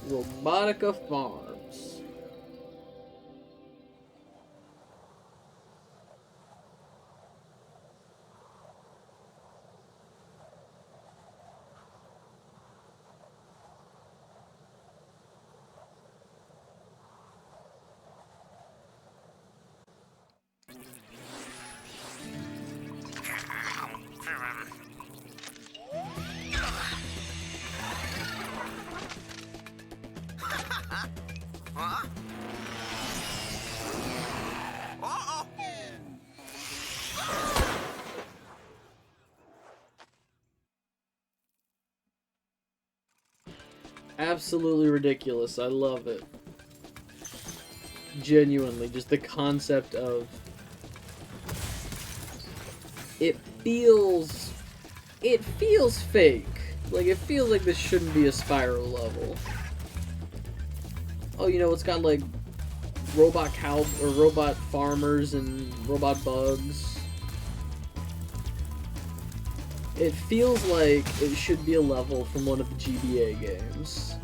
Robotica Farms. Absolutely ridiculous. I love it. Genuinely, just the concept of it feels fake. Like, it feels like this shouldn't be a Spyro level. Oh, you know, it's got like robot cow or robot farmers and robot bugs. It feels like it should be a level from one of the GBA games.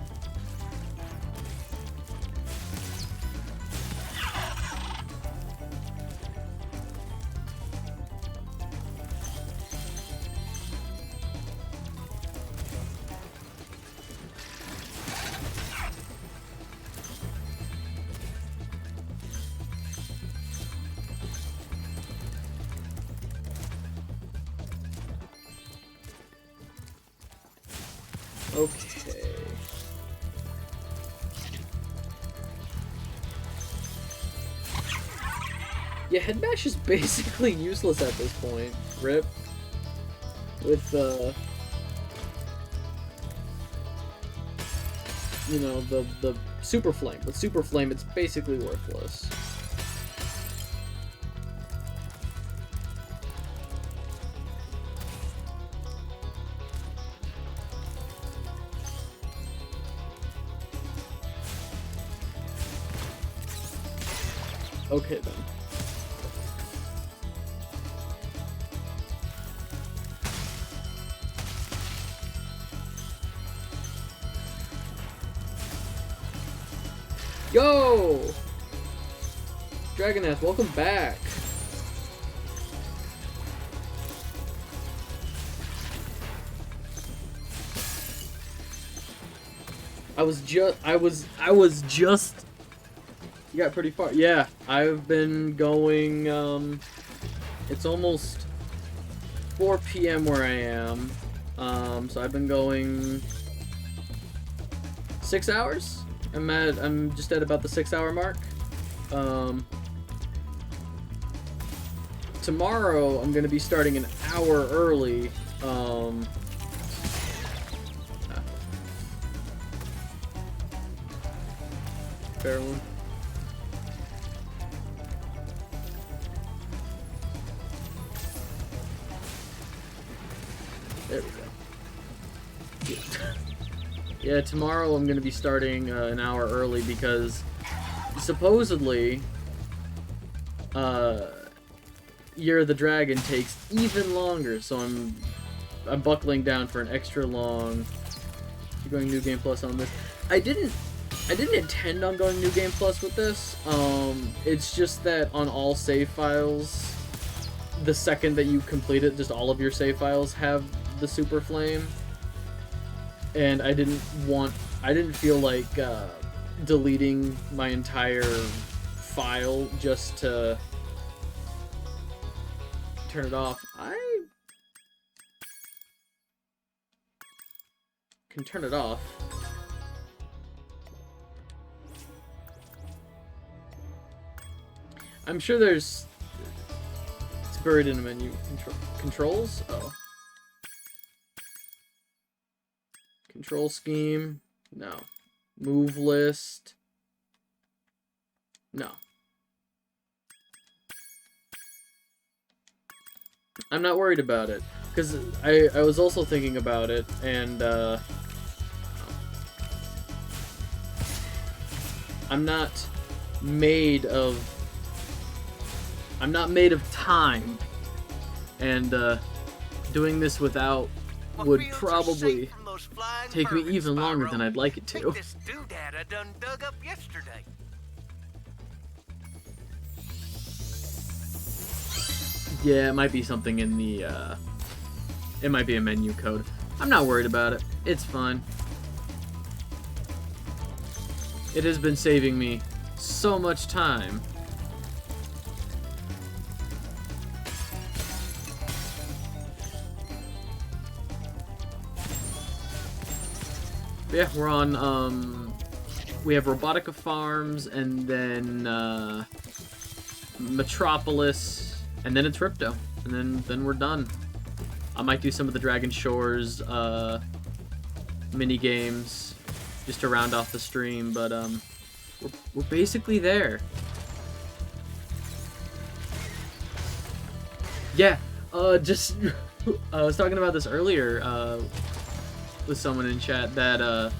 Okay. Yeah, head bash is basically useless at this point. Rip. With, you know, the Super Flame. With Super Flame, it's basically worthless. Okay, then. Yo! Dragonath, welcome back. I was just You got pretty far. Yeah, I've been going, it's almost 4 p.m. where I am. So I've been going 6 hours. I'm just at about the 6-hour mark. Tomorrow I'm gonna be starting an hour early. Fair one. There we go. Yeah, tomorrow I'm going to be starting an hour early because supposedly Year of the Dragon takes even longer, so I'm buckling down for an extra long. You're going New Game Plus on this. I didn't intend on going New Game Plus with this. It's just that on all save files, the second that you complete it, just all of your save files have the Super Flame, and I didn't feel like deleting my entire file just to turn it off. I can turn it off. I'm sure it's buried in a menu. Controls? Oh. Control scheme? No. Move list? No. I'm not worried about it, because I was also thinking about it, and I'm not made of time, and doing this without would probably those flying take me vermin, even longer Spyro. than I'd like it to. Think this doodad I done dug up yesterday. Yeah, it might be something in the, it might be a menu code. I'm not worried about it. It's fine. It has been saving me so much time. But yeah, we're on, we have Robotica Farms, and then, Metropolis, and then it's Ripto. And then we're done. I might do some of the Dragon Shores, mini games just to round off the stream, but we're basically there. Yeah, just I was talking about this earlier with someone in chat that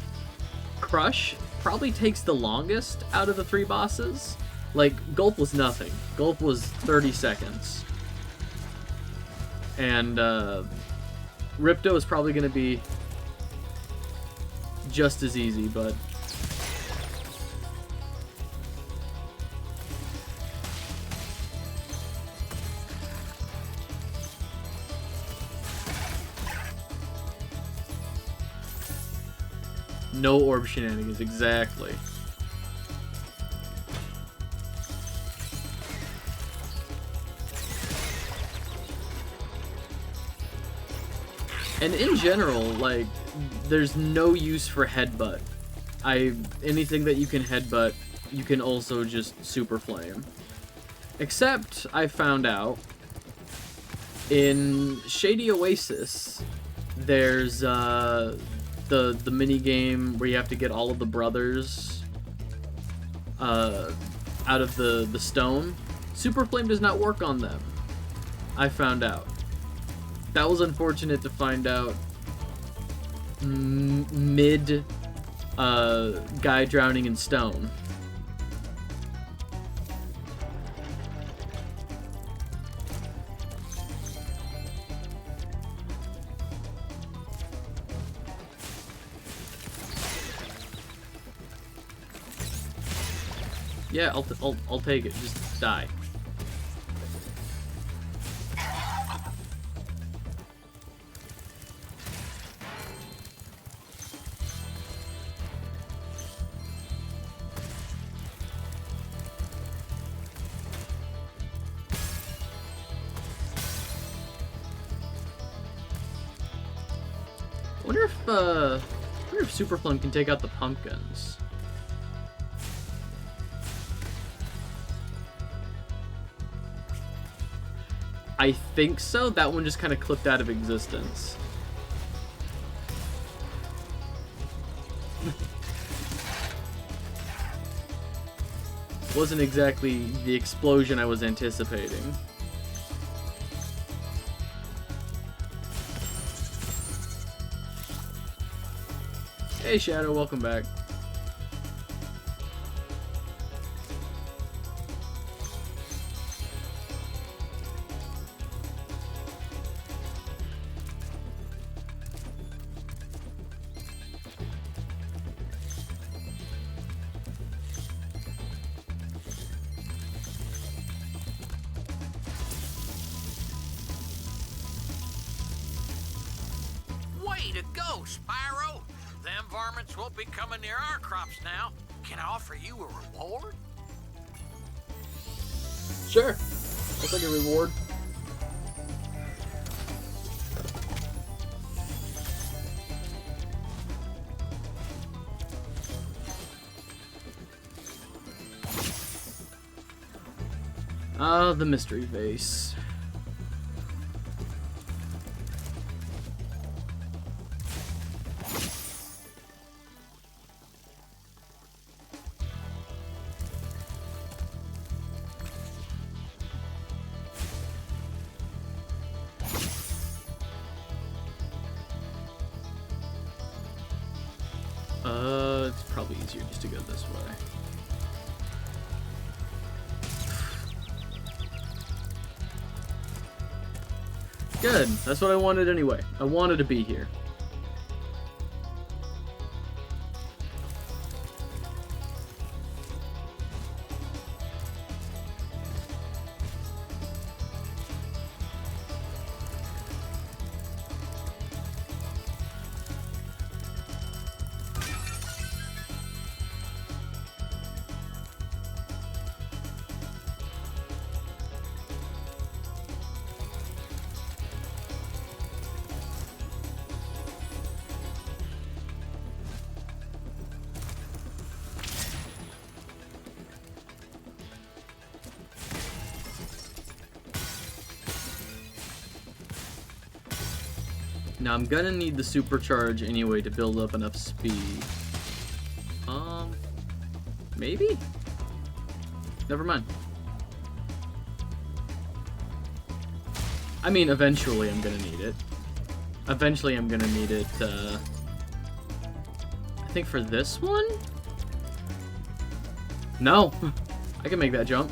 Crush probably takes the longest out of the 3 bosses. Like, Gulp was nothing. Gulp was 30 seconds. And Ripto is probably going to be just as easy, but no orb shenanigans, exactly. And in general, like, there's no use for headbutt. Anything that you can headbutt, you can also just super flame. Except, I found out, in Shady Oasis, there's, the mini game where you have to get all of the brothers, out of the stone. Super flame does not work on them. I found out. That was unfortunate to find out mid guy drowning in stone. Yeah, I'll take it. Just die. I wonder if Super Plum can take out the pumpkins. I think so. That one just kind of clipped out of existence. Wasn't exactly the explosion I was anticipating. Hey Shadow, welcome back. Way to go, Spyro! Them varmints won't be coming near our crops now. Can I offer you a reward? Sure. I'll take a reward. The mystery vase. It's probably easier just to go this way. Good. That's what I wanted anyway. I wanted to be here. Now I'm gonna need the supercharge anyway to build up enough speed. Maybe? Never mind. I mean, eventually I'm gonna need it. Eventually I'm gonna need it, I think for this one? No! I can make that jump.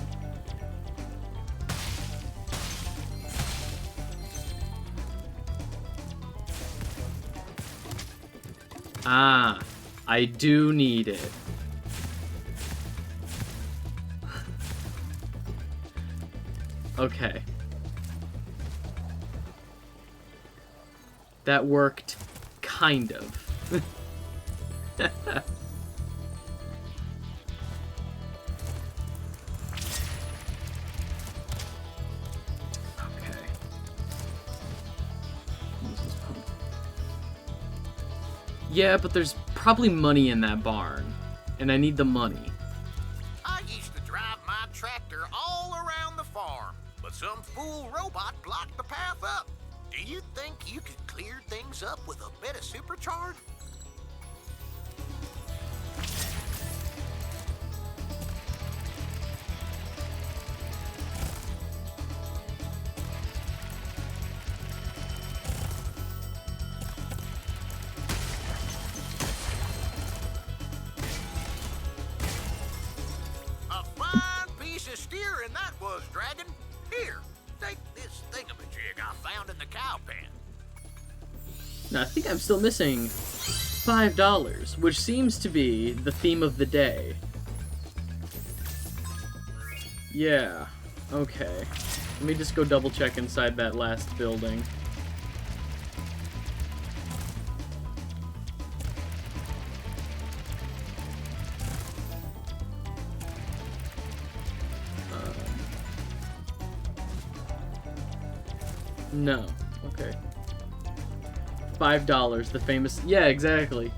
Ah, I do need it. Okay. That worked, kind of. Yeah, but there's probably money in that barn, and I need the money. I used to drive my tractor all around the farm, but some fool robot blocked the path up. Do you think you could clear things up with a bit of supercharge? A fine piece of steering that was, Dragon. Here, take this thingamajig I found in the cow pen. Now, I think I'm still missing $5, which seems to be the theme of the day. Yeah, okay. Let me just go double check inside that last building. No. Okay. $5, the famous... Yeah, exactly.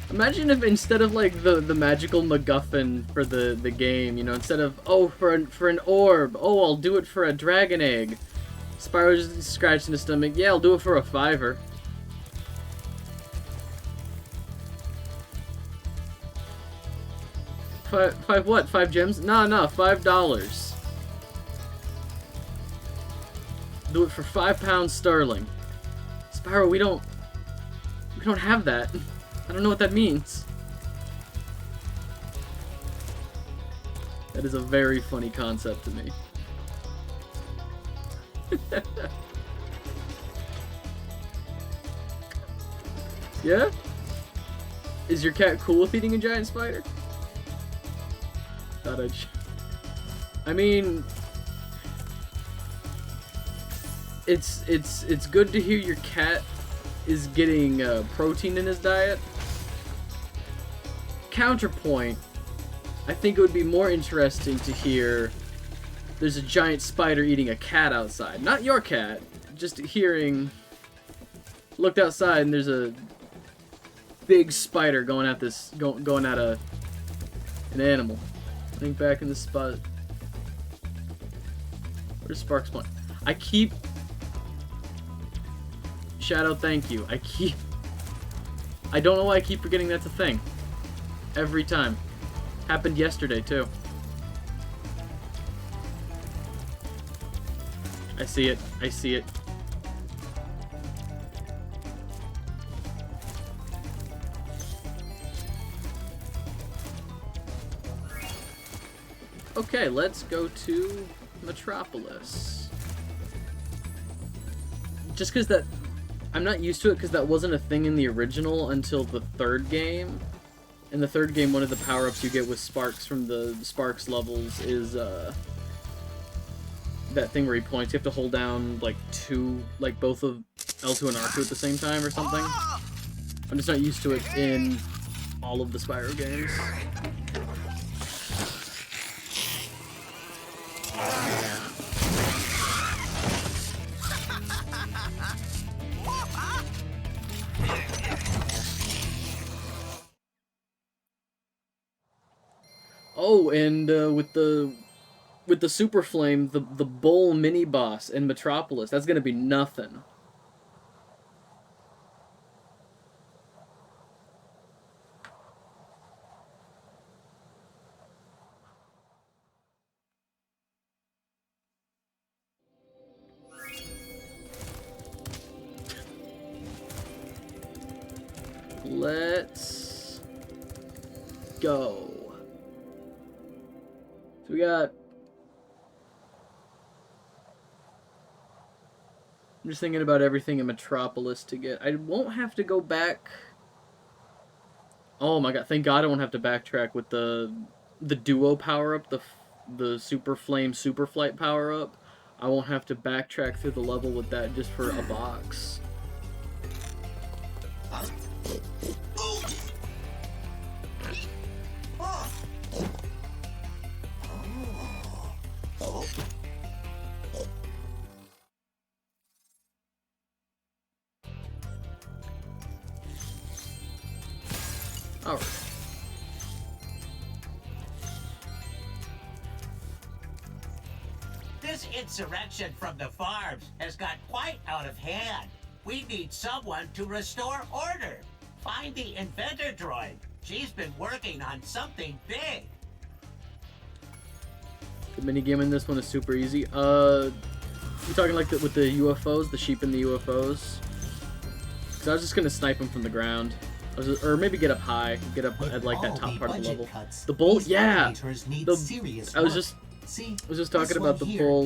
Imagine if instead of, like, the magical MacGuffin for the game, you know, instead of, oh, for an orb, oh, I'll do it for a dragon egg. Spyro just scratching his stomach, yeah, I'll do it for a $5. Five what? 5 gems? Nah, $5. Do it for £5 sterling. Spyro, we don't have that. I don't know what that means. That is a very funny concept to me. Yeah? Is your cat cool with eating a giant spider? I mean, it's good to hear your cat is getting protein in his diet. Counterpoint, I think it would be more interesting to hear there's a giant spider eating a cat outside. Not your cat, just hearing, looked outside and there's a big spider going at this, going at an animal. I think back in the spot. Where's Sparks point? I keep... Shadow, thank you. I don't know why I keep forgetting that's a thing. Every time. Happened yesterday, too. I see it. I see it. Okay, let's go to Metropolis. Just because that... I'm not used to it because that wasn't a thing in the original until the third game. In the third game, one of the power-ups you get with Sparks from the Sparks levels is, that thing where he points. You have to hold down, like, both of L2 and R2 at the same time or something. I'm just not used to it in all of the Spyro games. Oh, and with the Super Flame, the Bull mini boss in Metropolis, that's gonna be nothing. Let's go. So we got... I'm just thinking about everything in Metropolis to get... I won't have to go back... Oh my god, thank god I won't have to backtrack with the duo power-up, the Super Flame Super Flight power-up. I won't have to backtrack through the level with that just for a box. Alright. This insurrection from the farms has got quite out of hand. We need someone to restore order. Find the inventor droid. She's been working on something big. The minigame in this one is super easy. You talking like with the UFOs, the sheep and the UFOs? Because I was just gonna snipe them from the ground. Or maybe get up high, get up at like that top part of the level. The bull, yeah. I was just talking about the bull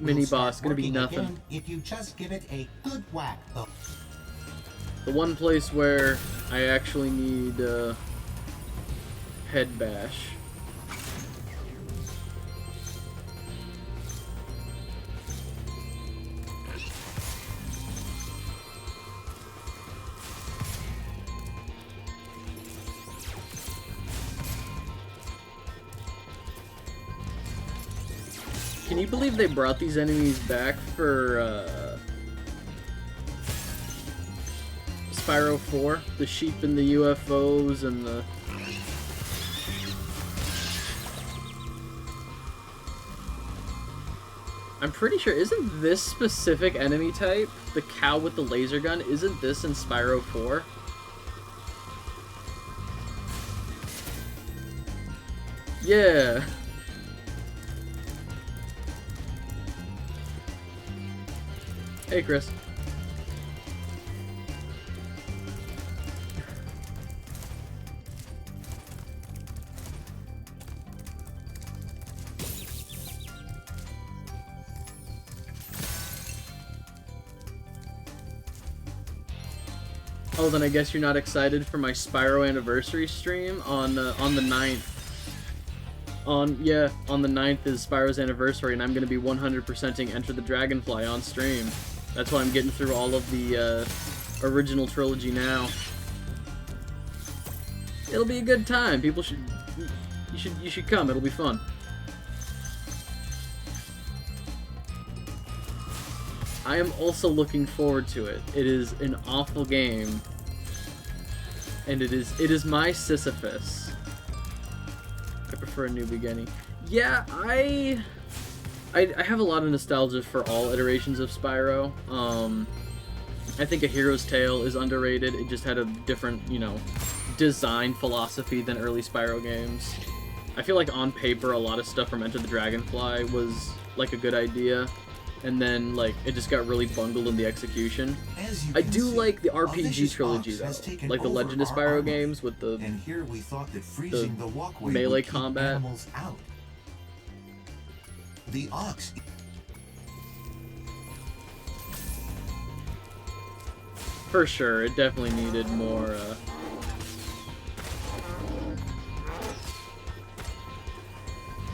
mini boss. Gonna be nothing. If you just give it a good whack, though. The one place where I actually need head bash. Can you believe they brought these enemies back for Spyro 4? The sheep and the UFOs and the... I'm pretty sure, isn't this specific enemy type, the cow with the laser gun, isn't this in Spyro 4? Yeah. Hey, Chris. Oh, then I guess you're not excited for my Spyro anniversary stream on the 9th. On the 9th is Spyro's anniversary, and I'm gonna be 100%ing Enter the Dragonfly on stream. That's why I'm getting through all of the original trilogy now. It'll be a good time. People should you should come. It'll be fun. I am also looking forward to it. It is an awful game, and it is my Sisyphus. I prefer a new beginning. Yeah, I have a lot of nostalgia for all iterations of Spyro. I think A Hero's Tale is underrated. It just had a different, you know, design philosophy than early Spyro games. I feel like on paper a lot of stuff from Enter the Dragonfly was like a good idea, and then like it just got really bungled in the execution. I do like the RPG trilogy though, like the Legend of Spyro games with the, and here we thought that freezing the walkway melee would keep combat. animals out. The ox. For sure, it definitely needed more.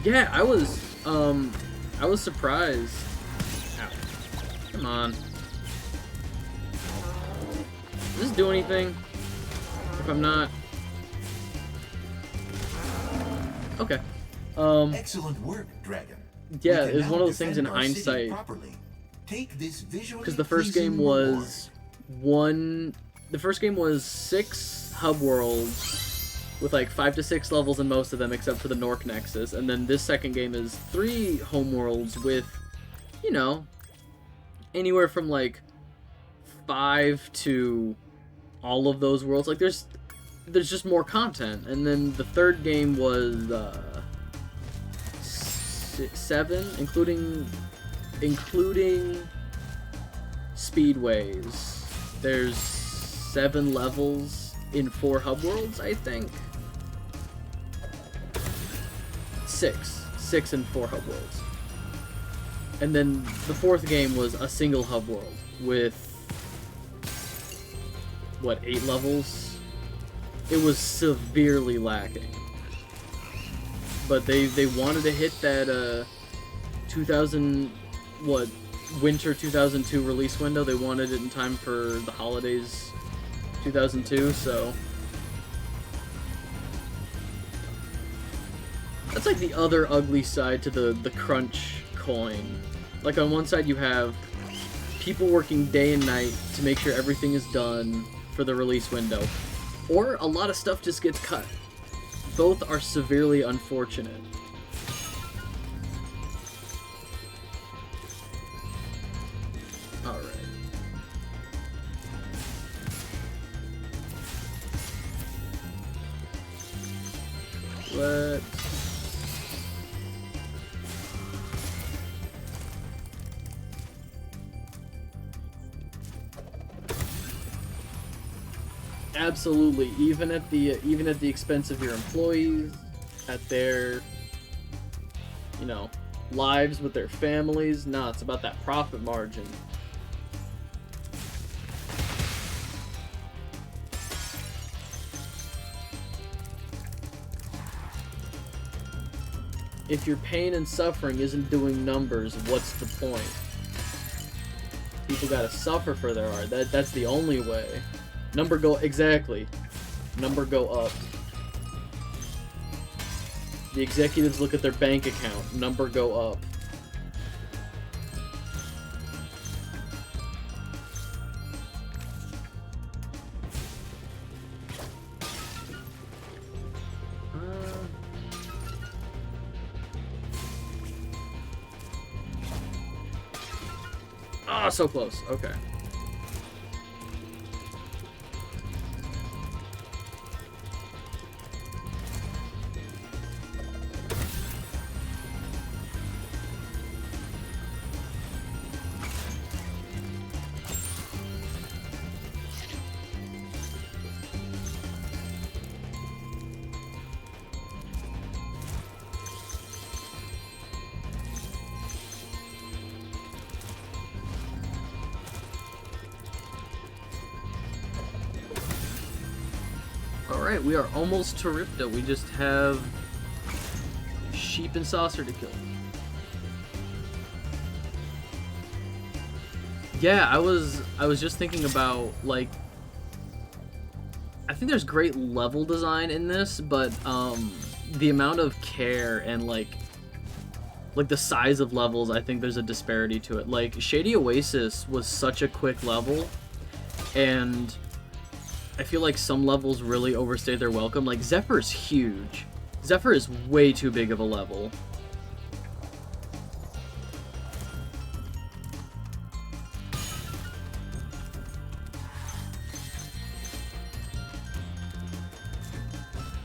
Yeah, I was surprised. Ow. Come on. Does this do anything? If I'm not. Okay. Excellent work, Dragon. Yeah, it was one of those things in hindsight. Because the first game was 6 hub worlds with like 5 to 6 levels in most of them, except for the Nork Nexus. And then this second game is 3 homeworlds with, you know, anywhere from like 5 to all of those worlds. Like there's just more content. And then the third game was 7, including speedways. There's 7 levels in 4 hub worlds, I think. 6 in 4 hub worlds. And then the 4th game was a single hub world with, what, 8 levels? It was severely lacking. But they wanted to hit that 2000, what, winter 2002 release window. They wanted it in time for the holidays 2002, so that's like the other ugly side to the crunch coin. Like on one side you have people working day and night to make sure everything is done for the release window, or a lot of stuff just gets cut. Both are severely unfortunate. Alright. Let's... Absolutely, even at the expense of your employees, at their, you know, lives with their families. Nah, it's about that profit margin. If your pain and suffering isn't doing numbers, what's the point? People gotta suffer for their art. That's the only way. Number go up. The executives look at their bank account. Number go up. So close. Okay. Alright, we are almost to Ripto. We just have sheep and saucer to kill. Yeah, I was just thinking about, like, I think there's great level design in this, but the amount of care and like the size of levels, I think there's a disparity to it. Like Shady Oasis was such a quick level, and I feel like some levels really overstayed their welcome. Like, Zephyr's huge. Zephyr is way too big of a level.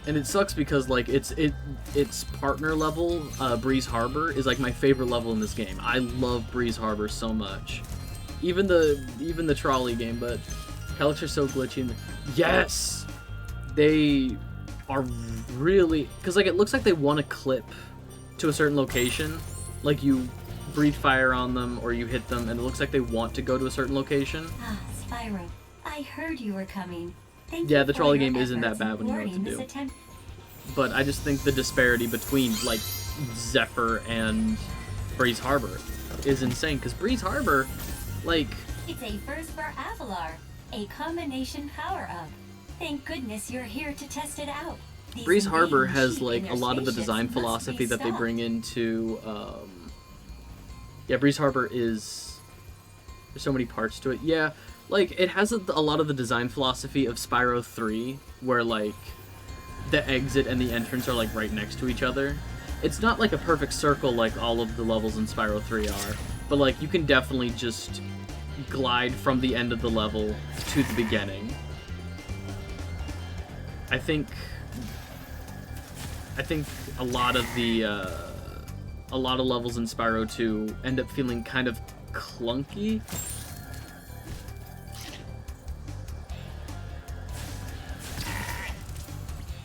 And it sucks because, like, its partner level, Breeze Harbor, is like my favorite level in this game. I love Breeze Harbor so much. Even the trolley game, but Calyx are so glitchy. Yes! They are really... Because, like, it looks like they want to clip to a certain location. Like, you breathe fire on them, or you hit them, and it looks like they want to go to a certain location. Ah, Spyro. I heard you were coming. Thank yeah, you the for trolley your game isn't that efforts bad when you know in what to do. thwarting this But I just think the disparity between, like, Zephyr and Breeze Harbor is insane. Because Breeze Harbor, like... It's a first for Avalar. A combination power-up. Thank goodness you're here to test it out. These Breeze Harbor invading has, sheep like, in a your lot of the spaceships design must philosophy be that they stopped. bring into, yeah, Breeze Harbor is... There's so many parts to it. Yeah, like, it has a lot of the design philosophy of Spyro 3, where, like, the exit and the entrance are like right next to each other. It's not like a perfect circle like all of the levels in Spyro 3 are, but like you can definitely just glide from the end of the level to the beginning. I think a lot of levels in Spyro 2 end up feeling kind of clunky.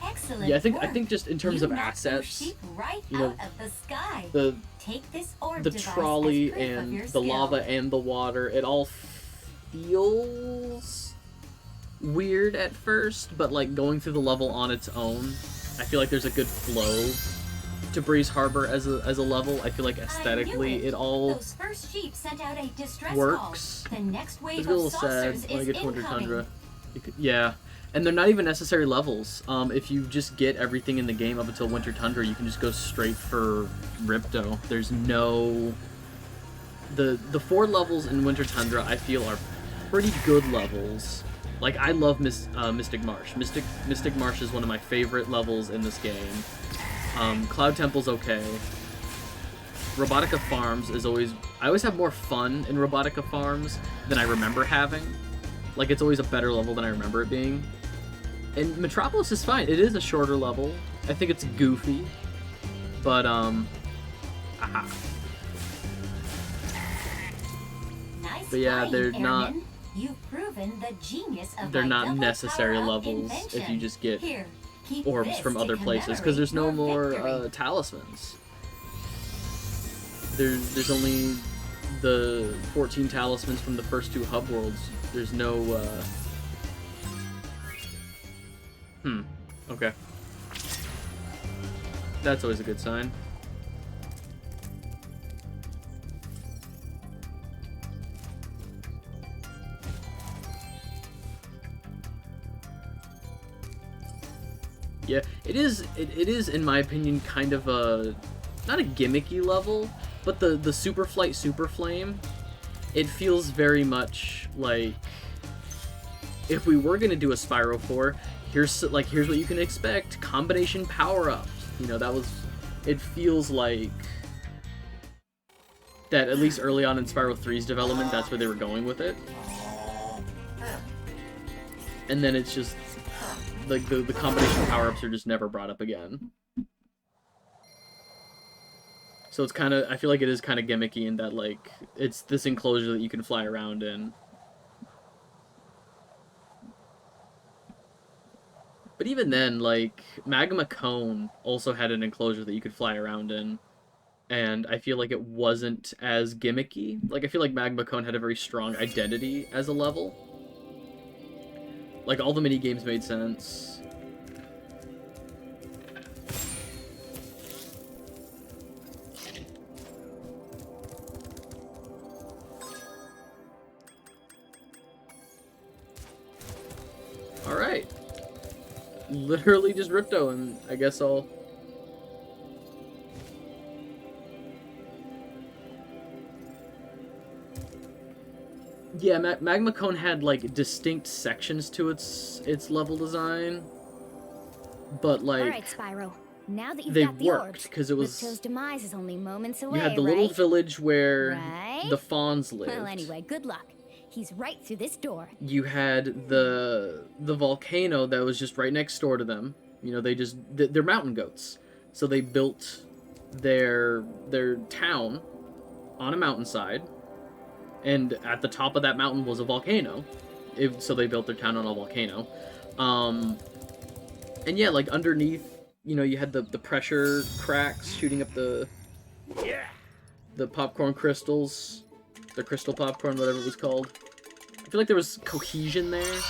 Excellent Yeah, I work. think just in terms You of knocked those assets, sheep right you know, out of the sky. the Take this orb the device as trolley proof of and your the skill. lava and the water, it all feels weird at first, but like going through the level on its own, I feel like there's a good flow to Breeze Harbor as a level. I feel like aesthetically it all Those first sheep sent out a distress works. call. The next It's wave a of little sad saucers when I is get to Winter incoming. Tundra. Yeah, and they're not even necessary levels. If you just get everything in the game up until Winter Tundra, you can just go straight for Ripto. There's no... The 4 levels in Winter Tundra, I feel, are pretty good levels. Like, I love Mystic Marsh. Mystic Marsh is one of my favorite levels in this game. Cloud Temple's okay. Robotica Farms is always... I always have more fun in Robotica Farms than I remember having. Like, it's always a better level than I remember it being. And Metropolis is fine. It is a shorter level. I think it's goofy. But, aha. Nice But yeah, flying, they're Airman. not... You've proven the genius of They're my not double necessary power-up levels if invention. you just get Here, keep orbs this from to other places, because there's no commemorate more your victory. talismans. There's only the 14 talismans from the first 2 hub worlds. There's no okay. That's always a good sign. Yeah, it is in my opinion kind of a not a gimmicky level, but the Super Flight Super Flame, it feels very much like if we were gonna do a Spyro 4, here's what you can expect: combination power-ups. You know, it feels like that at least early on in Spyro 3's development, that's where they were going with it. And then it's just like the combination power-ups are just never brought up again. So it's kind of, I feel like it is kind of gimmicky in that, like, it's this enclosure that you can fly around in. But even then, like, Magma Cone also had an enclosure that you could fly around in. And I feel like it wasn't as gimmicky. Like, I feel like Magma Cone had a very strong identity as a level. Like, all the mini-games made sense. Alright. Literally just Ripto, and I guess I'll... Yeah, Magma Cone had, like, distinct sections to its level design. But, like... Alright, Spyro. Now that you've they got the worked, orbs, because it was... Ripto's demise is only moments away, You had the little right? village where Right? the fawns lived. Well, anyway, good luck. He's right through this door. You had the volcano that was just right next door to them. You know, they're mountain goats. So they built their town on a mountainside, and at the top of that mountain was a volcano. So they built their town on a volcano. And yeah, like underneath, you know, you had the pressure cracks shooting up the popcorn crystals. The crystal popcorn, whatever it was called. I feel like there was cohesion there.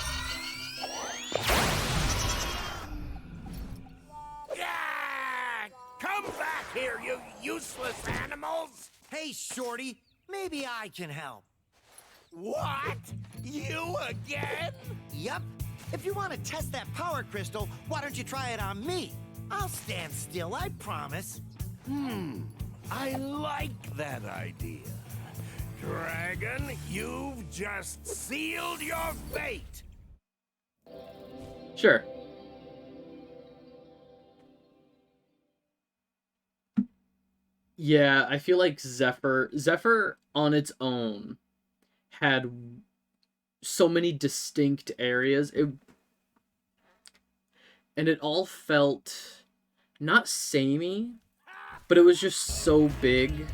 Yeah! Come back here, you useless animals! Hey, Shorty, maybe I can help. What? You again? Yup. If you want to test that power crystal, why don't you try it on me? I'll stand still, I promise. I like that idea. Dragon, you've just sealed your fate. Sure. Yeah, I feel like Zephyr on its own had so many distinct areas. And it all felt not samey, but it was just so big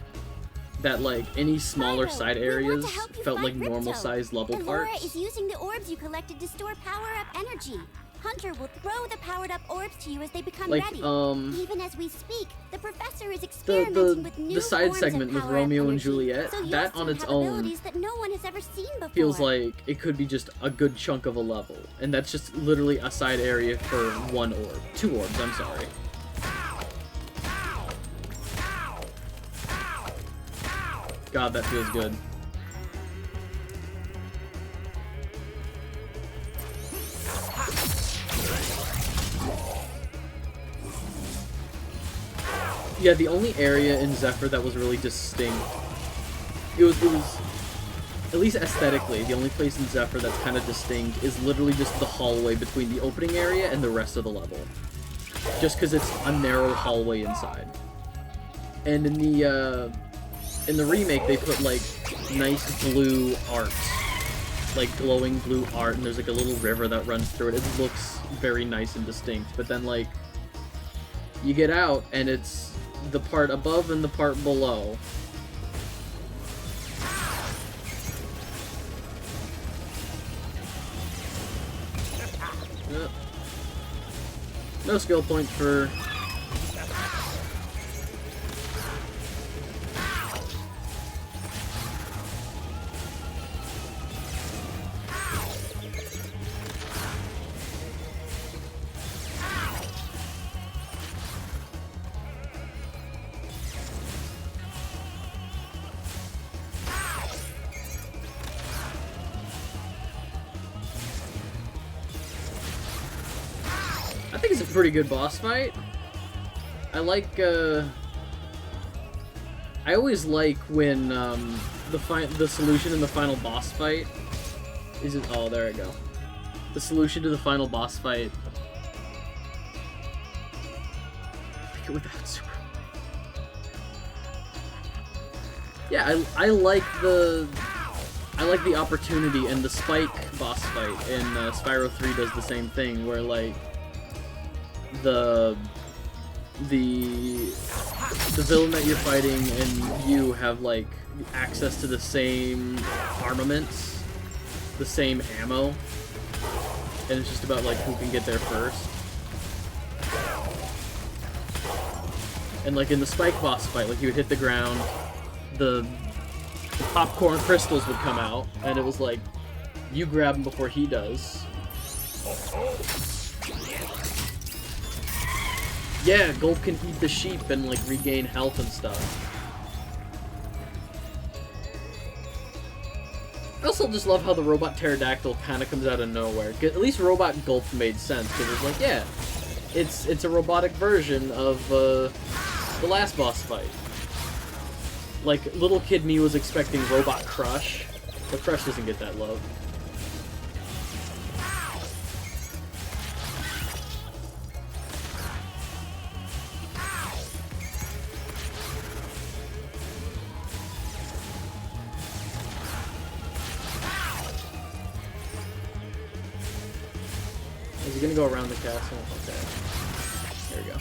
that like any smaller Spyro, side we want to areas help you felt like fight Ripto. normal sized level Elora parts. is using the orbs you collected to store power-up energy. Hunter will throw the powered-up orbs to you as they become Like, ready. Even as we speak, the professor is the experimenting with new the side forms segment of with power-up Romeo and energy, Juliet, so you'll that on soon its have own abilities that no one has ever seen before. feels like it could be just a good chunk of a level, and that's just literally a side area for one orb. 2 orbs, I'm sorry. God, that feels good. Yeah, the only area in Zephyr that was really distinct, it was at least aesthetically, the only place in Zephyr that's kind of distinct is literally just the hallway between the opening area and the rest of the level. Just because it's a narrow hallway inside. And in the remake, they put like nice blue art, like glowing blue art, and there's like a little river that runs through it. It looks very nice and distinct. But then like you get out, and it's the part above and the part below. Yep. No skill points for... I think it's a pretty good boss fight. I like, I always like when, the solution in the final boss fight isn't... Oh, there I go. The solution to the final boss fight... I think without super... Yeah, I like the opportunity, and the Spike boss fight in Spyro 3 does the same thing, where, like, the villain that you're fighting and you have like access to the same armaments, the same ammo, and it's just about like who can get there first. And like in the Spike boss fight, like you would hit the ground, the popcorn crystals would come out, and it was like you grab him before he does. Yeah, Gulp can eat the sheep and, like, regain health and stuff. I also just love how the robot pterodactyl kind of comes out of nowhere. At least Robot Gulp made sense, because it's like, yeah, it's a robotic version of, the last boss fight. Like, little kid me was expecting Robot Crush, but Crush doesn't get that love. Is he gonna go around the castle? Okay. There we go.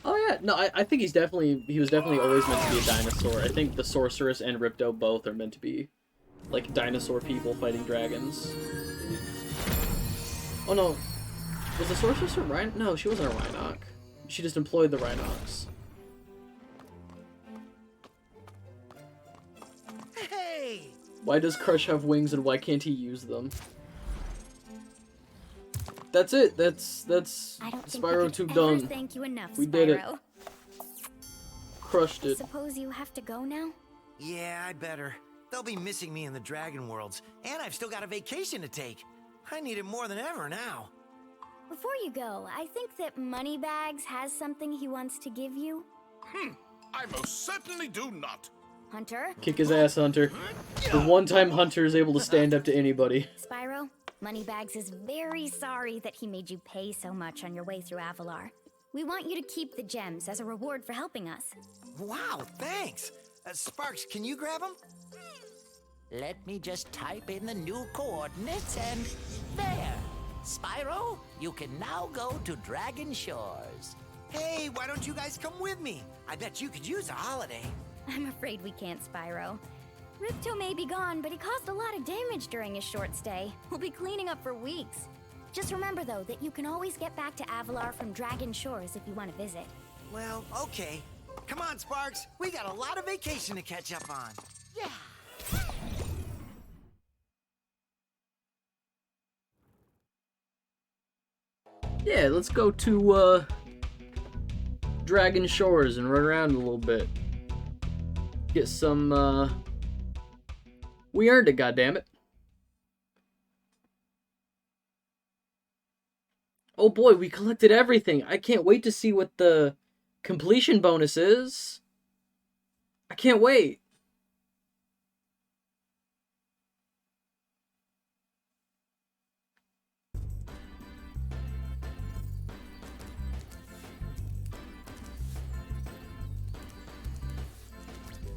Oh yeah, no, I think he was definitely always meant to be a dinosaur. I think the Sorceress and Ripto both are meant to be, like, dinosaur people fighting dragons. Oh no, was the Sorceress a Rhinoc? No, she wasn't a Rhinoc. She just employed the Rhinocs. Hey! Why does Crush have wings and why can't he use them? That's it. That's I don't think Spyro we 2 could done. ever thank you enough, We did it. Spyro. Crushed it. Suppose you have to go now? Yeah, I better. They'll be missing me in the Dragon Worlds, and I've still got a vacation to take. I need it more than ever now. Before you go, I think that Moneybags has something he wants to give you. I most certainly do not. Hunter? Kick his ass, Hunter. The one time Hunter is able to stand up to anybody. Spyro, Moneybags is very sorry that he made you pay so much on your way through Avalar. We want you to keep the gems as a reward for helping us. Wow, thanks. Sparks, can you grab them? Let me just type in the new coordinates and there. Spyro, you can now go to Dragon Shores. Hey, why don't you guys come with me? I bet you could use a holiday. I'm afraid we can't, Spyro. Ripto may be gone, but he caused a lot of damage during his short stay. We'll be cleaning up for weeks. Just remember, though, that you can always get back to Avalar from Dragon Shores if you want to visit. Well, okay. Come on, Sparks. We got a lot of vacation to catch up on. Yeah. Yeah, let's go to Dragon Shores and run around a little bit. Get some we earned it, goddammit. Oh boy, we collected everything. I can't wait to see what the completion bonus is. I can't wait.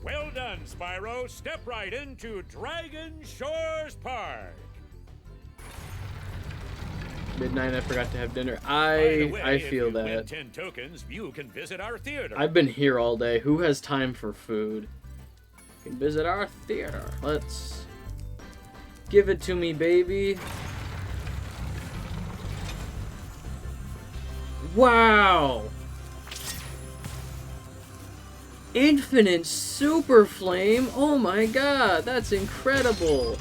Well done, Spyro. Step right into Dragon Shores Park. Midnight, I forgot to have dinner. By the way, I feel if you win that. 10 tokens, you can visit our theater. I've been here all day. Who has time for food? You can visit our theater. Let's give it to me, baby. Wow! Infinite Super Flame. Oh my god, that's incredible.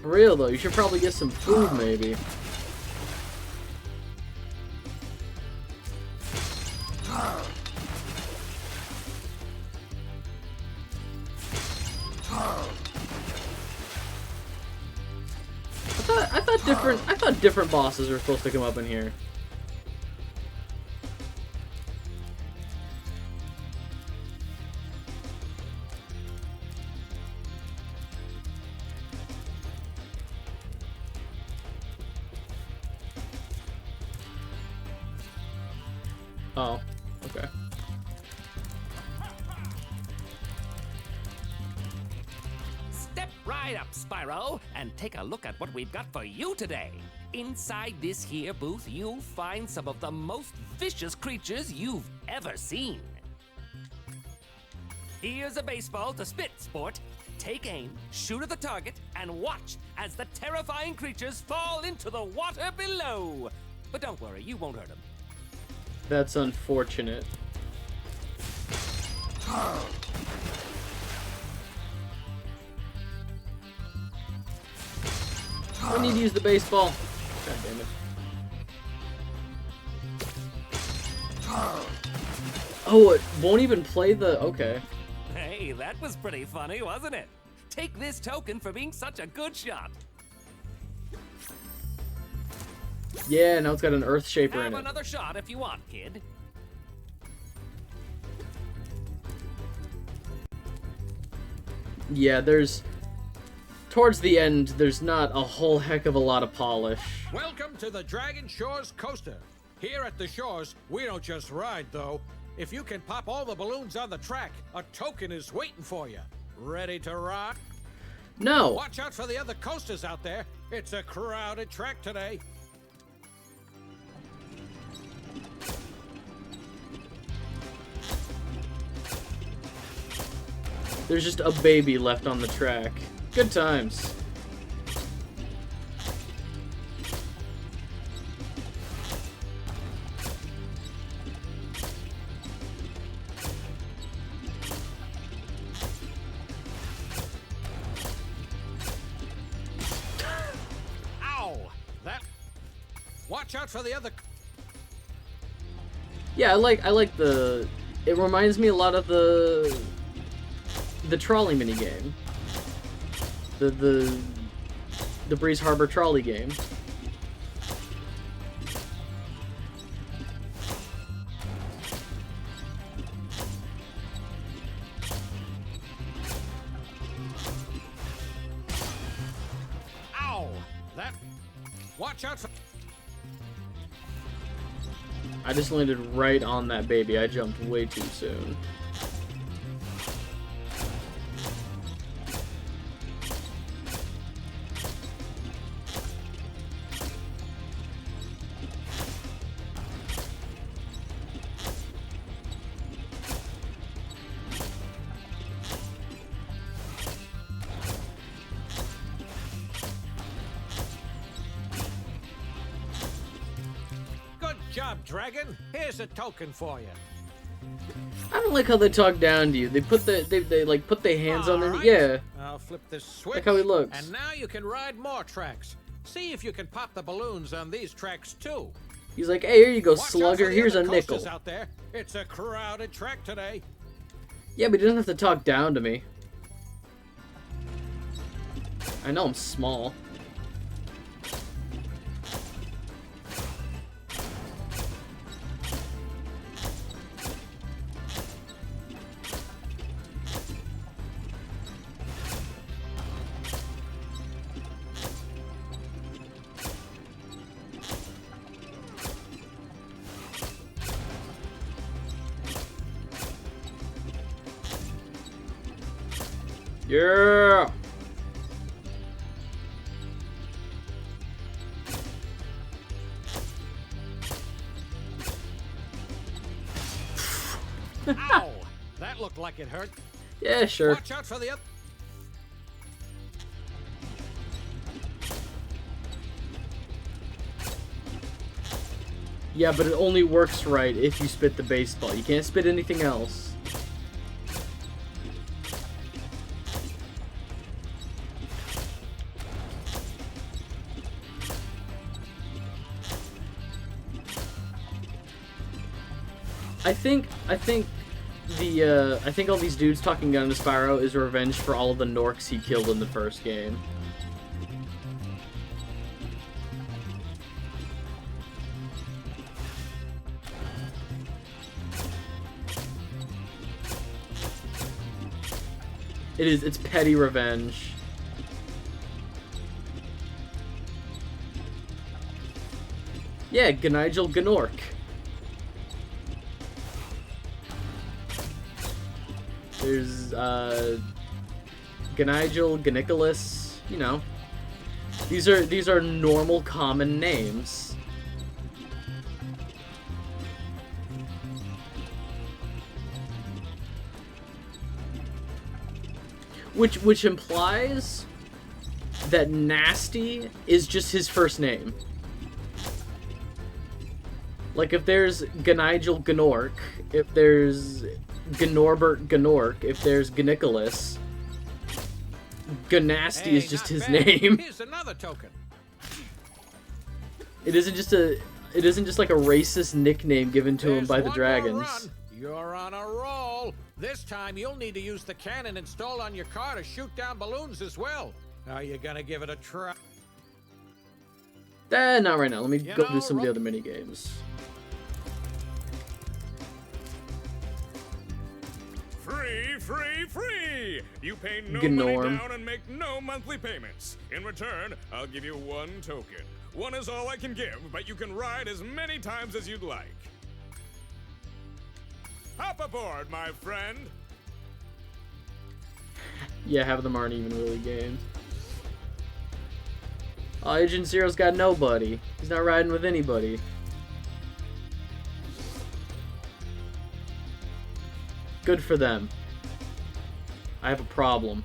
For real though, you should probably get some food maybe. I thought different bosses were supposed to come up in here. Oh, okay. Step right up, Spyro, and take a look at what we've got for you today. Inside this here booth, you'll find some of the most vicious creatures you've ever seen. Here's a baseball to spit, sport. Take aim, shoot at the target, and watch as the terrifying creatures fall into the water below. But don't worry, you won't hurt them. That's unfortunate. I need to use the baseball. God damn it. Oh, it won't even play the... Okay. Hey, that was pretty funny, wasn't it? Take this token for being such a good shot. Yeah, now it's got an Earth Shaper in Have it. another shot if you want, kid. Yeah, there's... Towards the end, there's not a whole heck of a lot of polish. Welcome to the Dragon Shores Coaster. Here at the shores, we don't just ride, though. If you can pop all the balloons on the track, a token is waiting for you. Ready to rock? No. Watch out for the other coasters out there. It's a crowded track today. There's just a baby left on the track. Good times. Ow! That... Watch out for the other... Yeah, I like the... It reminds me a lot of the trolley minigame. The Breeze Harbor trolley game. Ow! That... Watch out for... I just landed right on that baby. I jumped way too soon. Good job, Dragon. Here's a token for you. I don't like how they talk down to you. They put they like put their hands on them. Alright. Yeah. I'll flip this switch. Like how he looks. And now you can ride more tracks. See if you can pop the balloons on these tracks too. He's like, hey, here you go, Watch out slugger. for the Here's a other nickel. coasters out there. It's a crowded track today. Yeah, but he doesn't have to talk down to me. I know I'm small. Yeah. Ow! That looked like it hurt. Yeah, sure. Watch out for the other... Yeah, but it only works right if you spit the baseball. You can't spit anything else. I think all these dudes talking down to Spyro is revenge for all of the Norks he killed in the first game. It's petty revenge. Yeah, Gnigel Gnork. There's, Gnigel, Gnicholas, you know. These are normal, common names. Which implies that Nasty is just his first name. Like, if there's Gnigel Gnork, if there's Gnorbert Gnork, if there's Gnicholas, Gnasty is just his name. Here's another token. It isn't just like a racist nickname given to him by the dragons. You're on a roll. This time you'll need to use the cannon installed on your car to shoot down balloons as well. Are you gonna give it a try? Not right now. Let me go do some of the other mini games. Free, free, free! You pay no Gnorm. money down and make no monthly payments. In return, I'll give you one token. One is all I can give, but you can ride as many times as you'd like. Hop aboard, my friend! Yeah, half of them aren't even really games. Oh, Agent Zero's got nobody. He's not riding with anybody. Good for them. I have a problem.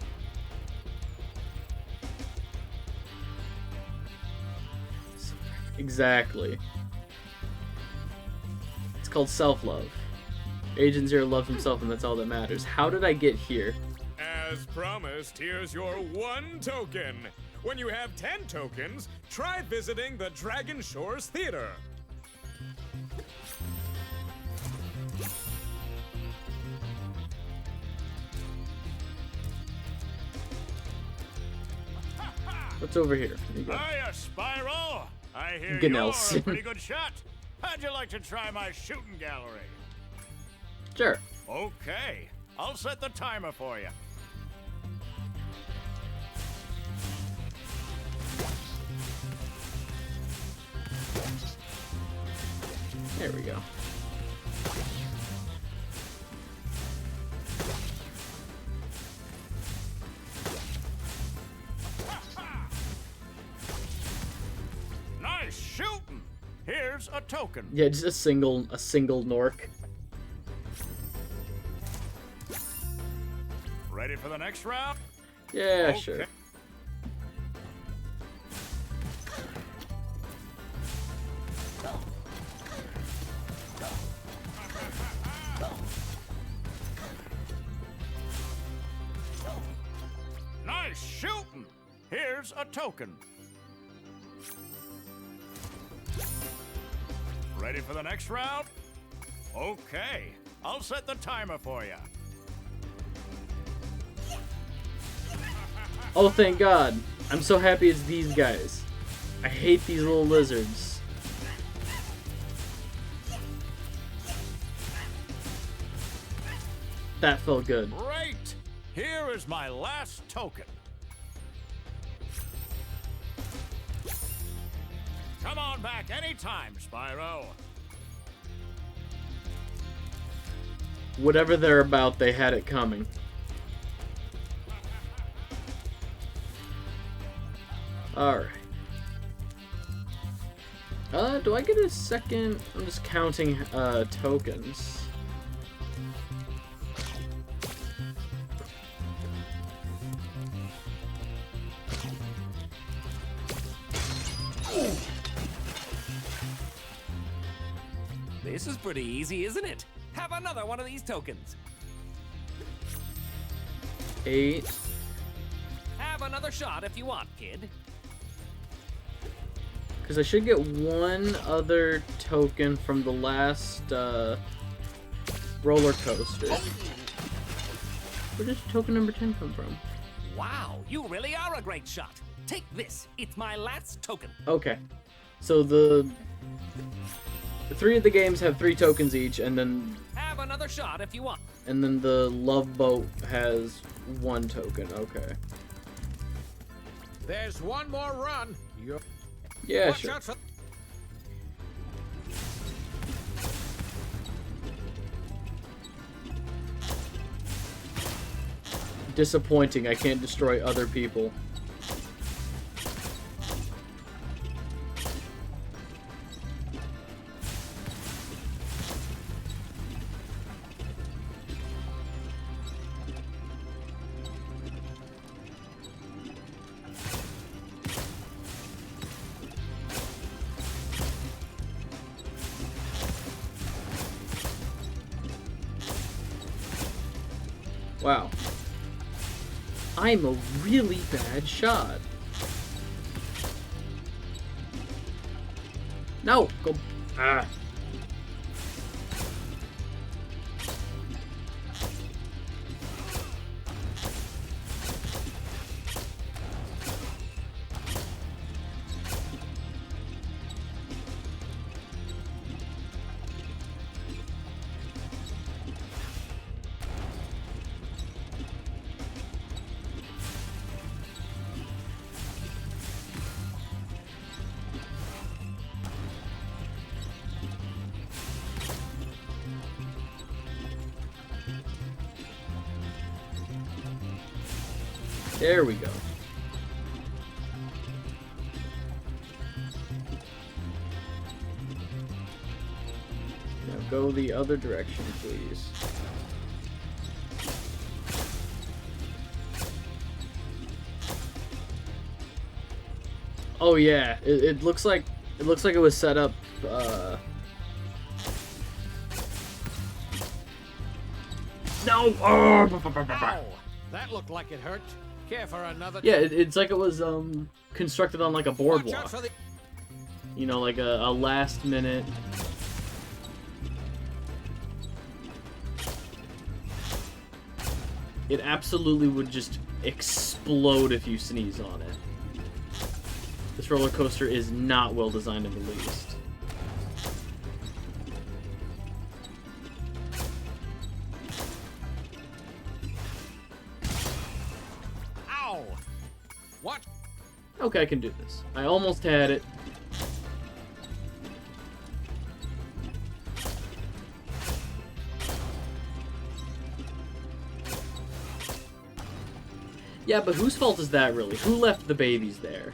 Exactly. It's called self-love. Agent Zero loves himself, and that's all that matters. How did I get here? As promised, here's your one token. When you have 10 tokens, try visiting the Dragon Shores Theater. What's over here? Hiya, Spyro! I hear Gnelson. you're a pretty good shot. How'd you like to try my shooting gallery? Sure. Okay, I'll set the timer for you. we go. Nice shooting. Here's a token. Yeah, just a single Nork. Ready for the next round? Yeah, Okay. sure. Nice shooting. Here's a token. Ready for the next round? Okay. I'll set the timer for you. Oh, thank God. I'm so happy it's these guys. I hate these little lizards. That felt good. Great. Here is my last token. Come on back anytime, Spyro. Whatever they're about, they had it coming. Alright. Do I get a second? I'm just counting, tokens. This is pretty easy, isn't it? Have another one of these tokens. 8. Have another shot if you want, kid. Because I should get one other token from the last, roller coaster. Where does token number 10 come from? Wow, you really are a great shot. Take this. It's my last token. Okay. So the 3 of the games have 3 tokens each, and then Have another shot if you want. the Love Boat has 1 token. Okay. There's one more run. Yeah, Watch sure. out for... Disappointing. I can't destroy other people. Wow. I'm a really bad shot. No! Go... Ah. There we go. Now go the other direction, please. Oh yeah, it looks like it was set up. No! Ow! That looked like it hurt. Care for another? Yeah, it's like it was constructed on like a boardwalk. You know, like a last minute. It absolutely would just explode if you sneeze on it. This roller coaster is not well designed in the least. Ow! What? Okay, I can do this. I almost had it. Yeah, but whose fault is that, really? Who left the babies there?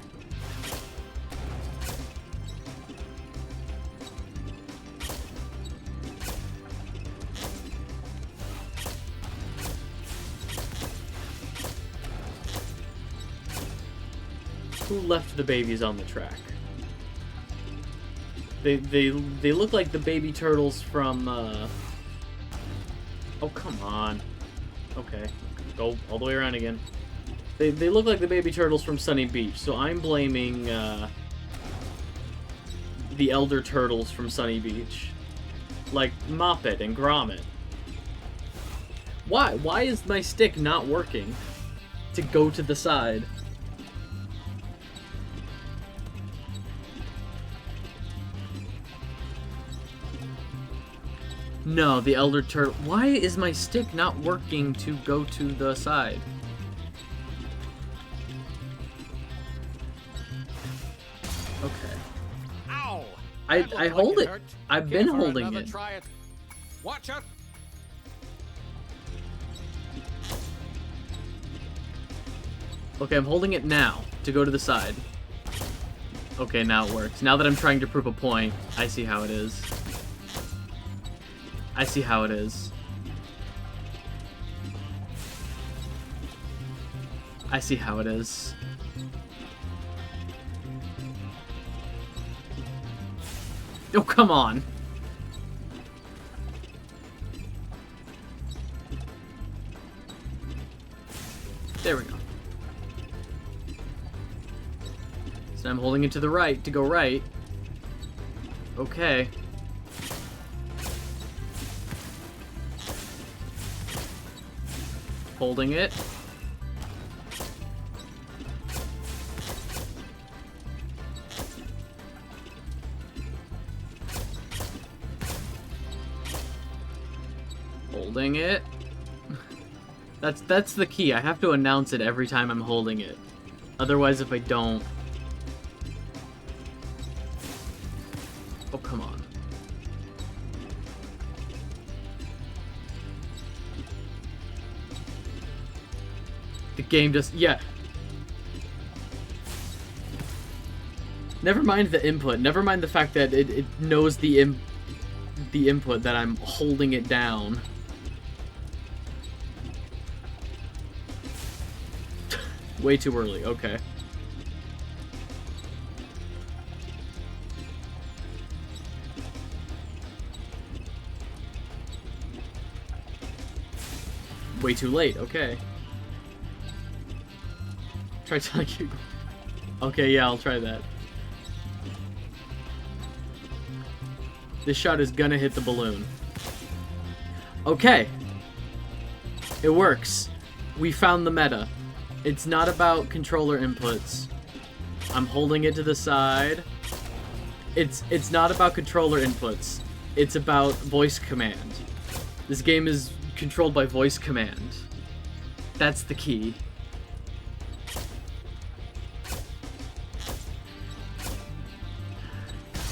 Who left the babies on the track? They look like the baby turtles from, Oh, come on. Okay. Go all the way around again. They look like the baby turtles from Sunny Beach, so I'm blaming, the elder turtles from Sunny Beach. Like Moppet and Gromit. Why? Why is my stick not working to go to the side? No, the elder turtle. Why is my stick not working to go to the side? Okay. Ow! I hold it. I've been holding it. Try it. Watch out! Okay, I'm holding it now to go to the side. Okay, now it works. Now that I'm trying to prove a point, I see how it is. I see how it is. I see how it is. Oh, come on. There we go. So I'm holding it to the right to go right. Okay. Holding it. Holding it. That's the key. I have to announce it every time I'm holding it. Otherwise, if I don't... Oh, come on. The game just... Yeah. Never mind the input. Never mind the fact that it knows the input that I'm holding it down. Way too early. Okay. Way too late. Okay. Try telling you. Okay, yeah, I'll try that. This shot is gonna hit the balloon. Okay. It works. We found the meta. It's not about controller inputs. I'm holding it to the side. It's not about controller inputs. It's about voice command. This game is controlled by voice command. That's the key.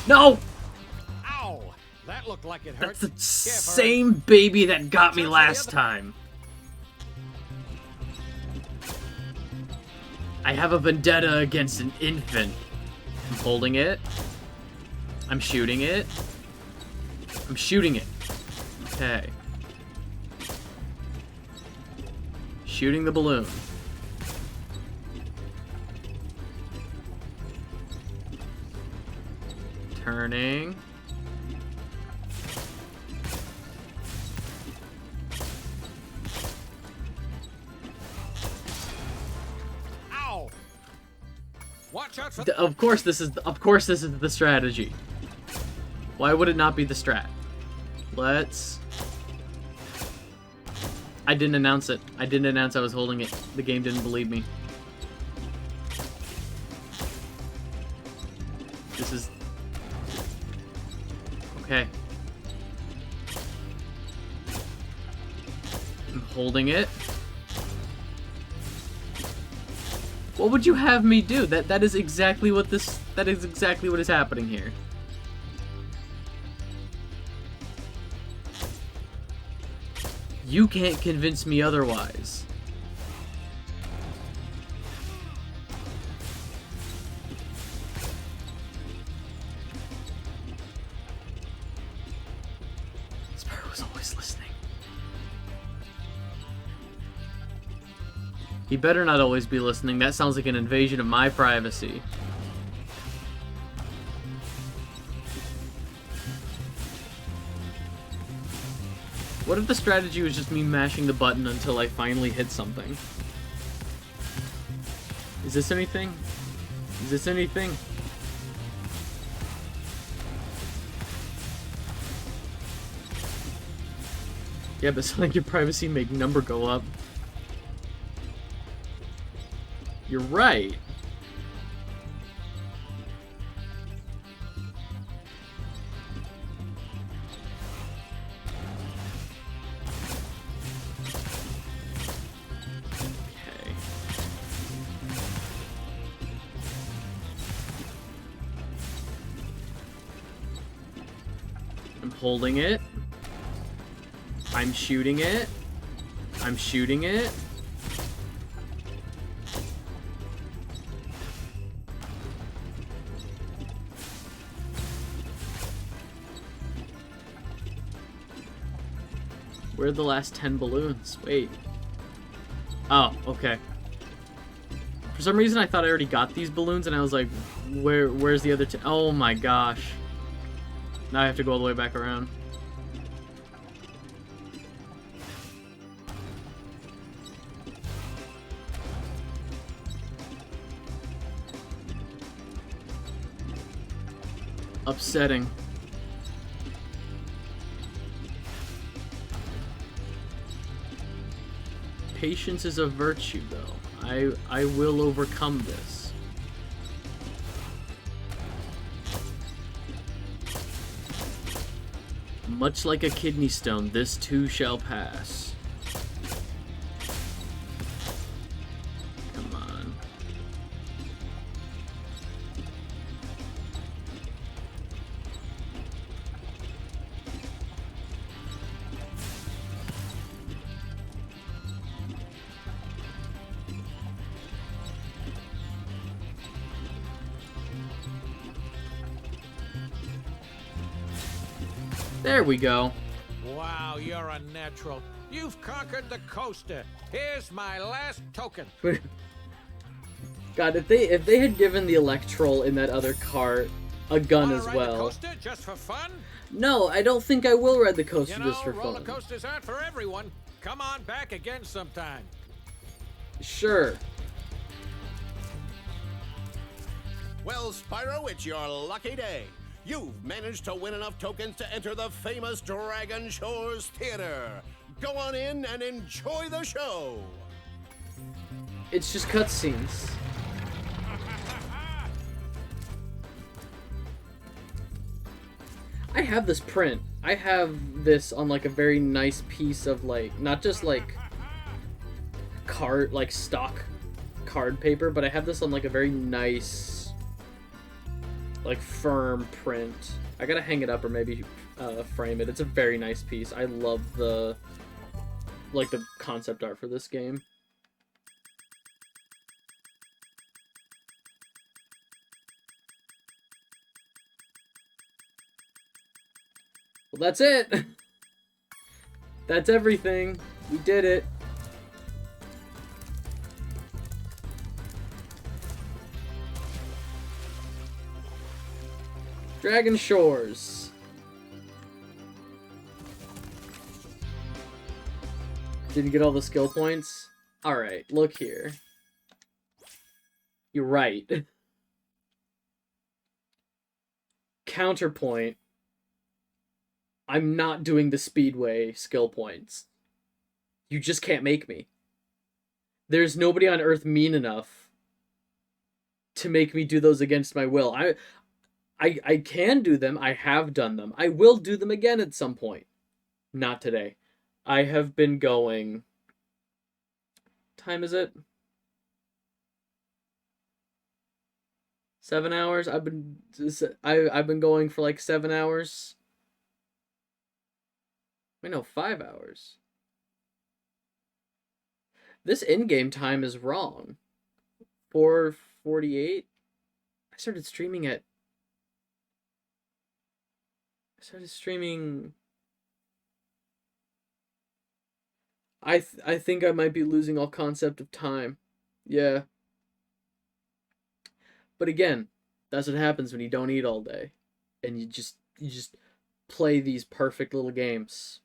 No! Ow! That looked like it hurt. That's the same baby that got me last time. I have a vendetta against an infant. I'm holding it. I'm shooting it. I'm shooting it. Okay. Shooting the balloon. Turning. Ow! Watch out for Of course this is the strategy. Why would it not be the strat? Let's... I didn't announce it. I didn't announce I was holding it. The game didn't believe me. This is... Okay. I'm holding it. What would you have me do? That is exactly what this... That is exactly what is happening here. You can't convince me otherwise. always listening. He better not always be listening. That sounds like an invasion of my privacy. What if the strategy was just me mashing the button until I finally hit something? Is this anything? Is this anything? Yeah, but it's like your privacy make number go up. You're right. Okay. I'm holding it. I'm shooting it. I'm shooting it. Where are the last 10 balloons? Wait. Oh, okay. For some reason I thought I already got these balloons and I was like, where's the other 10? Oh my gosh. Now I have to go all the way back around. Upsetting. Patience is a virtue, though. I will overcome this. Much like a kidney stone, this too shall pass. Come on. There we go. Wow, you're a natural. You've conquered the coaster. Here's my last token. God, if they had given the Electrol in that other cart a gun as Ride well. the coaster just for fun? No, I don't think I will ride the coaster You know, just for roller fun. coasters aren't for everyone. Come on back again sometime. Sure. Well, Spyro, it's your lucky day. You've managed to win enough tokens to enter the famous Dragon Shores Theater. Go on in and enjoy the show. It's just cutscenes. I have this print. I have this on like a very nice piece of like, not just like card, like stock card paper, but I have this on like a very nice, like firm print. I gotta hang it up or maybe frame it. It's a very nice piece. I love the concept art for this game. Well, that's it. That's everything. We did it. Dragon Shores. Didn't get all the skill points? Alright, look here. You're right. Counterpoint. I'm not doing the Speedway skill points. You just can't make me. There's nobody on Earth mean enough to make me do those against my will. I can do them. I have done them. I will do them again at some point. Not today. I have been going... Time is it? 7 hours? I've been going for like 7 hours. Wait, no, 5 hours. This in-game time is wrong. 4:48? I started streaming I think I might be losing all concept of time. Yeah. But again, that's what happens when you don't eat all day, and you just play these perfect little games.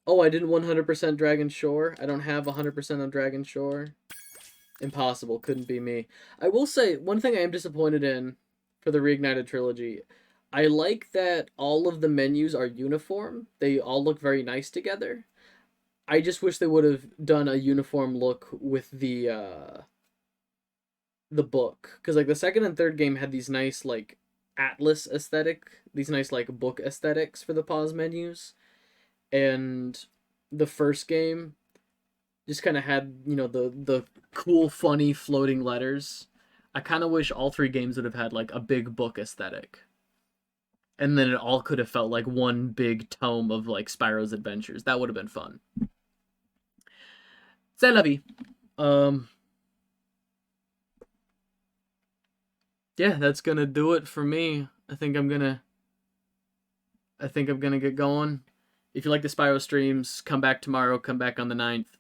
Oh, I didn't 100% Dragon Shore. I don't have 100% on Dragon Shore. Impossible. Couldn't be me. I will say, one thing I am disappointed in for the Reignited trilogy, I like that all of the menus are uniform. They all look very nice together. I just wish they would have done a uniform look with the book. Because, like, the second and third game had these nice, like, atlas aesthetic, these nice, like, book aesthetics for the pause menus. And the first game just kind of had, you know, the cool, funny floating letters. I kind of wish all three games would have had, like, a big book aesthetic. And then it all could have felt like one big tome of, like, Spyro's adventures. That would have been fun. C'est la vie. Yeah, that's gonna do it for me. I think I'm gonna get going. If you like the Spyro streams, come back tomorrow, come back on the 9th.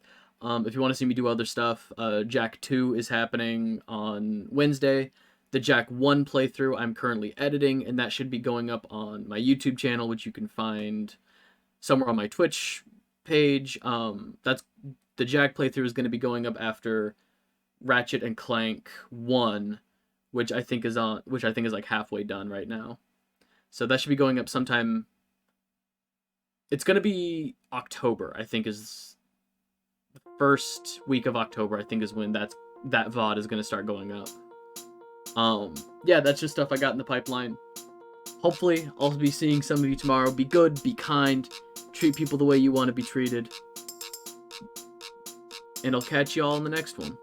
If you want to see me do other stuff, Jack 2 is happening on Wednesday. The Jack 1 playthrough I'm currently editing, and that should be going up on my YouTube channel, which you can find somewhere on my Twitch page. That's the Jack playthrough is going to be going up after Ratchet and Clank 1, which I think is like halfway done right now. So that should be going up sometime. It's going to be October, I think, is the first week of October, I think, is when that VOD is going to start going up. Yeah, that's just stuff I got in the pipeline. Hopefully, I'll be seeing some of you tomorrow. Be good, be kind, treat people the way you want to be treated. And I'll catch you all in the next one.